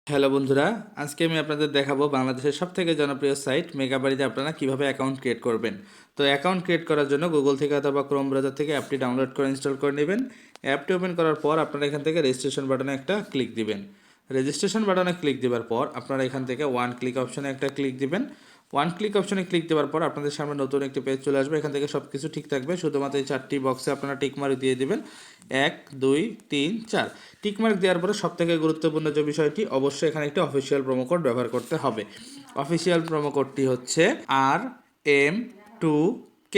Hello বন্ধুরা, আজকে আমি আপনাদের দেখাবো বাংলাদেশের সবথেকে জনপ্রিয় সাইট মেগাবাড়িতে আপনারা কিভাবে অ্যাকাউন্ট ক্রিয়েট করবেন। তো অ্যাকাউন্ট ক্রিয়েট করার জন্য গুগল থেকে অথবা ক্রোম ব্রাউজার থেকে অ্যাপটি ডাউনলোড করে ইনস্টল করে নেবেন। অ্যাপটি ওপেন করার পর আপনারা এখান থেকে রেজিস্ট্রেশন বাটনে একটা ক্লিক দিবেন। রেজিস্ট্রেশন বাটনে ক্লিক দেওয়ার পর আপনারা এখান থেকে ওয়ান ক্লিক অপশনে একটা ক্লিক দিবেন। ওয়ান ক্লিক অপশনে ক্লিক দেওয়ার পর আপনাদের সামনে নতুন একটি পেজ চলে আসবে। এখান থেকে সব কিছু ঠিক থাকবে, শুধুমাত্র এই চারটি বক্সে আপনারা টিকমার্ক দিয়ে দিবেন 1 2 3 4। টিকমার্ক দেওয়ার পরে সবথেকে গুরুত্বপূর্ণ যে বিষয়টি, অবশ্যই এখানে একটি অফিসিয়াল প্রোমো কোড ব্যবহার করতে হবে। অফিসিয়াল প্রোমো কোডটি হচ্ছে RM2K।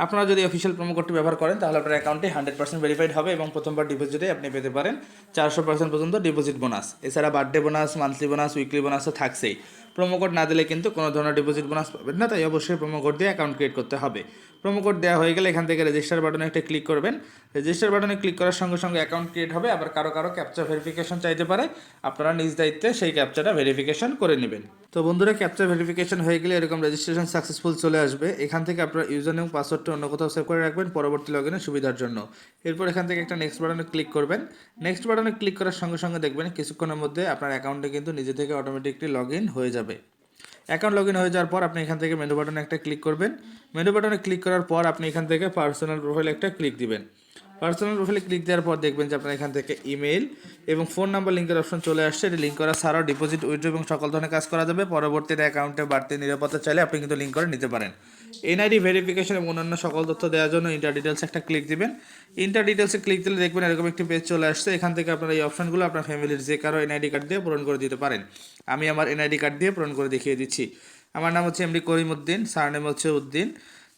আপনারা যদি অফিসিয়াল প্রোমো কোডটি ব্যবহার করেন তাহলে আপনার অ্যাকাউন্টে 100% ভেরিফাইড হবে এবং প্রথমবার ডিপোজিটে আপনি পেতে পারেন 400% পর্যন্ত ডিপোজিট বোনাস। এছাড়া birthday bonus, monthly bonus, weekly বোনাসও থাকছেই। প্রোমো কোড না দিলে কিন্তু কোনো ধরনের ডিপোজিট বোনাস পাবেন না, তাই অবশ্যই প্রোমো কোড দিয়ে অ্যাকাউন্ট ক্রিয়েট করতে হবে। প্রোমো কোড দেওয়া হয়ে গেলে এখান থেকে রেজিস্টার বাটনে একটা ক্লিক করবেন। রেজিস্টার বাটনে ক্লিক করার সঙ্গে সঙ্গে অ্যাকাউন্ট ক্রিয়েট হবে। আবার কারো ক্যাপচা ভেরিফিকেশন চাইতে পারে, আপনারা নিজ দায়িত্বে সেই ক্যাপচাটা ভেরিফিকেশন করে নেবেন। তো বন্ধুরা, ক্যাপচা ভেরিফিকেশন হয়ে গেলে এরকম রেজিস্ট্রেশন সাকসেসফুল চলে আসবে। এখান থেকে আপনার ইউজার নেম পাসওয়ার্ডটা অন্য কোথাও সেভ করে রাখবেন পরবর্তী লগইনের সুবিধার জন্য। এরপর এখান থেকে একটা নেক্সট বাটনে ক্লিক করবেন। নেক্সট বাটনে ক্লিক করার সঙ্গে সঙ্গে দেখবেন কিছুক্ষণের মধ্যে আপনার অ্যাকাউন্টে কিন্তু নিজে থেকে অটোমেটিকলি লগ ইন হয়ে যাবে। অ্যাকাউন্ট লগ ইন হয়ে যাওয়ার পর আপনি এখান থেকে মেনু বাটনে একটা ক্লিক করবেন। মেনু বাটনে ক্লিক করার পর আপনি এখান থেকে পার্সোনাল প্রোফাইলে একটা ক্লিক দিবেন। পার্সোনাল প্রোফাইলে ক্লিক দেওয়ার পর দেখবেন যে আপনার এখান থেকে ইমেল এবং ফোন নাম্বার লিঙ্কের অপশন চলে আসছে। এটি লিঙ্ক করা ছাড়াও ডিপোজিট, উইথড্র এবং সকল ধরনের কাজ করা যাবে। পরবর্তীতে অ্যাকাউন্টে বাড়তি নিরাপত্তা চাইলে আপনি কিন্তু লিঙ্ক করে নিতে পারেন। এনআইডি ভেরিফিকেশন এবং অন্যান্য সকল তথ্য দেওয়ার জন্য ইন্টার ডিটেলস একটা ক্লিক দিবেন। ইন্টার ডিটেলসে ক্লিক দিলে দেখবেন এরকম একটি পেজ চলে আসছে। এখান থেকে আপনারা এই অপশনগুলো আপনার ফ্যামিলির যে কারো এনআইডি কার্ড দিয়ে পূরণ করে দিতে পারেন। আমি আমার এনআইডি কার্ড দিয়ে পূরণ করে দেখিয়ে দিচ্ছি। আমার নাম হচ্ছে এমডি করিম উদ্দিন, সারনেম হচ্ছে উদ্দিন।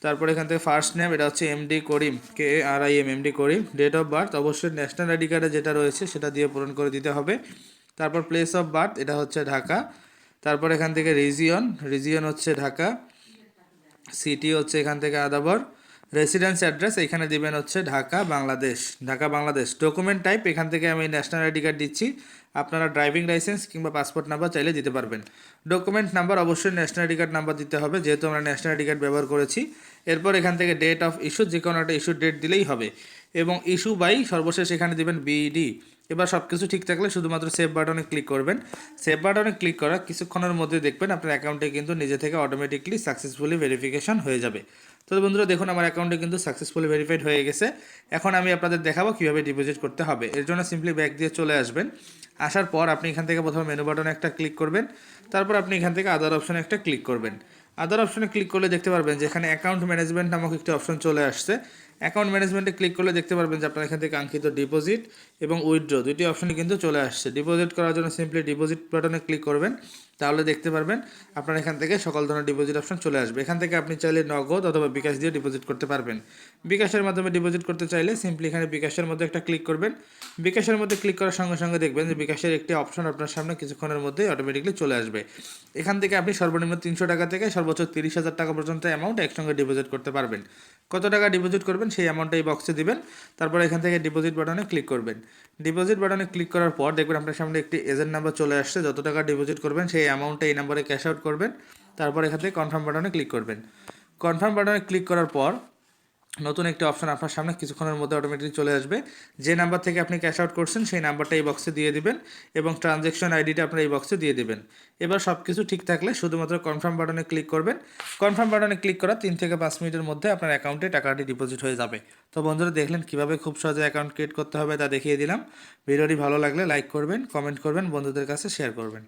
তারপর এখান থেকে ফার্স্ট নেম, এটা হচ্ছে MD Karim, KRIM, MD Karim. Date of birth অবশ্যই ন্যাশনাল আইডি কার্ডে যেটা রয়েছে সেটা দিয়ে পূরণ করে দিতে হবে। তারপর প্লেস অফ বার্থ, এটা হচ্ছে ঢাকা। তারপর এখান থেকে রিজিয়ন হচ্ছে ঢাকা। সিটি হচ্ছে এখান থেকে আদাবর। রেসিডেন্স অ্যাড্রেস এখানে দিবেন হচ্ছে ঢাকা বাংলাদেশ। ডকুমেন্ট টাইপ এখান থেকে আমি ন্যাশনাল আইডি কার্ড দিচ্ছি। আপনারা ড্রাইভিং লাইসেন্স কিংবা পাসপোর্ট নাম্বার চাইলে দিতে পারবেন। ডকুমেন্ট নাম্বার অবশ্যই ন্যাশনাল আইডি কার্ড নাম্বার দিতে হবে, যেহেতু আমরা ন্যাশনাল আইডি কার্ড ব্যবহার করেছি। এরপর এখান থেকে ডেট অফ ইস্যু, যে কোনো একটা ইস্যু ডেট দিলেই হবে। এবং ইস্যু বাই সর্বশেষ এখানে দিবেন BD। এবার সব কিছু ঠিক থাকলে শুধুমাত্র সেভ বাটনে ক্লিক করবেন। সেভ বাটনে ক্লিক করা কিছুক্ষণের মধ্যে দেখবেন আপনার অ্যাকাউন্টে কিন্তু নিজে থেকে অটোমেটিকলি সাকসেসফুলি ভেরিফিকেশন হয়ে যাবে। তো বন্ধুরা, দেখুন আমার অ্যাকাউন্টে কিন্তু সাকসেসফুলি ভেরিফাইড হয়ে গেছে। এখন আমি আপনাদের দেখাবো কীভাবে ডিপোজিট করতে হবে। এর জন্য সিম্পলি ব্যাক দিয়ে চলে আসবেন। আসার পর আপনি এখান থেকে প্রথমে মেনু বাটনে একটা ক্লিক করবেন। তারপর আপনি এখান থেকে আদার অপশনে একটা ক্লিক করবেন। আদার অপশনে ক্লিক করলে দেখতে পারবেন যে এখানে অ্যাকাউন্ট ম্যানেজমেন্ট নামক একটি অপশন চলে আসছে। অ্যাকাউন্ট ম্যানেজমেন্টে ক্লিক করলে দেখতে পারবেন যে আপনার এখান থেকে কাঙ্ক্ষিত ডিপোজিট এবং উইথড্র দুইটি অপশনই কিন্তু চলে আসছে। ডিপোজিট করার জন্য সিম্পলি ডিপোজিট বাটনে ক্লিক করবেন। তাহলে দেখতে পারবেন আপনার এখান থেকে সকল ধরনের ডিপোজিট অপশন চলে আসবে। এখান থেকে আপনি চাইলে নগদ অথবা বিকাশ দিয়ে ডিপোজিট করতে পারবেন। বিকাশের মাধ্যমে ডিপোজিট করতে চাইলে সিম্পলি এখানে বিকাশের মধ্যে একটা ক্লিক করবেন। বিকাশের মধ্যে ক্লিক করার সঙ্গে সঙ্গে দেখবেন যে বিকাশের একটি অপশন আপনার সামনে কিছুক্ষণের মধ্যেই অটোমেটিকলি চলে আসবে। এখান থেকে আপনি সর্বনিম্ন 300 টাকা থেকে সর্বোচ্চ 30,000 টাকা পর্যন্ত অ্যামাউন্ট একসঙ্গে ডিপোজিট করতে পারবেন। কত টাকা ডিপোজিট করবেন সেই অ্যামাউন্টটা এই বক্সে দিবেন। তারপর এখান থেকে ডিপোজিট বাটনে ক্লিক করবেন। ডিপোজিট বাটনে ক্লিক করার পর দেখবেন আপনার সামনে একটি এজেন্ট নাম্বার চলে আসছে। যত টাকা ডিপোজিট করবেন সেই অ্যামাউন্টটা এই নাম্বারে ক্যাশ আউট করবেন। তারপর এখান থেকে কনফার্ম বাটনে ক্লিক করবেন। কনফার্ম বাটনে ক্লিক করার পর নতুন একটি অপশন আপনার সামনে কিছুক্ষণের মধ্যে অটোমেটিক চলে আসবে। যে নাম্বার থেকে আপনি ক্যাশ আউট করছেন সেই নাম্বারটা এই বক্সে দিয়ে দিবেন এবং ট্রানজ্যাকশন আইডিটা আপনার এই বক্সে দিয়ে দিবেন। এবার সব কিছু ঠিক থাকলে শুধুমাত্র কনফার্ম বাটনে ক্লিক করবেন। কনফার্ম বাটনে ক্লিক করা 3 থেকে 5 মিনিটের মধ্যে আপনার অ্যাকাউন্টে টাকাটি ডিপোজিট হয়ে যাবে। তো বন্ধুরা, দেখলেন কীভাবে খুব সহজে অ্যাকাউন্ট ক্রিয়েট করতে হবে তা দেখিয়ে দিলাম। ভিডিওটি ভালো লাগলে লাইক করবেন, কমেন্ট করবেন, বন্ধুদের কাছে শেয়ার করবেন।